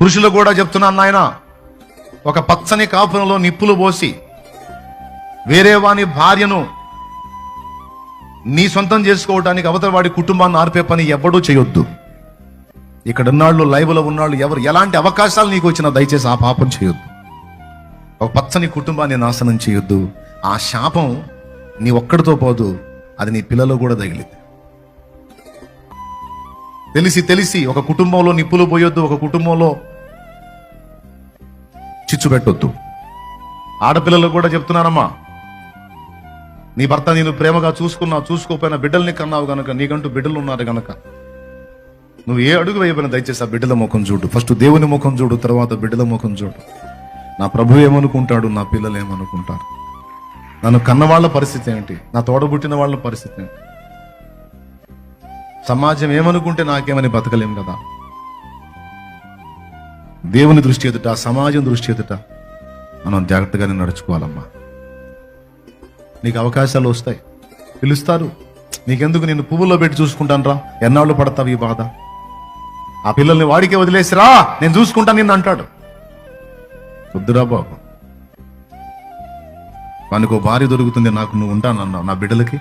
పురుషులు కూడా చెప్తున్నాను నాయన, ఒక పచ్చని కాపురంలో నిప్పులు పోసి వేరే వాని భార్యను నీ సొంతం చేసుకోవడానికి అవతల వాడి కుటుంబాన్ని ఆర్పే పని ఎవడూ చేయొద్దు. ఇక్కడ ఉన్నాళ్ళు, లైవ్లో ఉన్నాళ్ళు, ఎవరు ఎలాంటి అవకాశాలు నీకు వచ్చినా దయచేసి ఆ పాపం చేయొద్దు. ఒక పచ్చని కుటుంబాన్ని నాశనం చేయొద్దు. ఆ శాపం నీ ఒక్కడితో పోదు, అది నీ పిల్లలు కూడా తగిలింది. తెలిసి తెలిసి ఒక కుటుంబంలో నిప్పులు పోయొద్దు, ఒక కుటుంబంలో చిచ్చు పెట్టొద్దు. ఆడపిల్లలు కూడా చెప్తున్నానమ్మా, నీ భర్త నేను ప్రేమగా చూసుకోకపోయినా బిడ్డల్ని కన్నావు గనక, నీకంటూ బిడ్డలు ఉన్నారు గనక నువ్వు ఏ అడుగు వేయబడిన దయచేసి ఆ బిడ్డల ముఖం చూడు. ఫస్ట్ దేవుని ముఖం చూడు, తర్వాత బిడ్డల ముఖం చూడు. నా ప్రభు ఏమనుకుంటాడు, నా పిల్లలు ఏమనుకుంటారు, నన్ను కన్నవాళ్ల పరిస్థితి ఏంటి, నా తోడబుట్టిన వాళ్ళ పరిస్థితి ఏంటి, సమాజం ఏమనుకుంటే నాకేమని బతకలేం కదా. దేవుని దృష్టి ఎదుట, సమాజం దృష్టి ఎదుట మనం జాగ్రత్తగానే నడుచుకోవాలమ్మా. నీకు అవకాశాలు వస్తాయి, పిలుస్తారు, నీకెందుకు, నేను పువ్వుల్లో పెట్టి చూసుకుంటాను రా, ఎన్నాళ్ళు పడతావు ఈ బాధ, ఆ పిల్లల్ని వాడికే వదిలేసిరా, నేను చూసుకుంటాను నిన్ను అంటాడు. వద్దురా బాబు, వానికి భార్య దొరుకుతుంది, నాకు నువ్వు ఉంటానన్నావు, నా బిడ్డలకి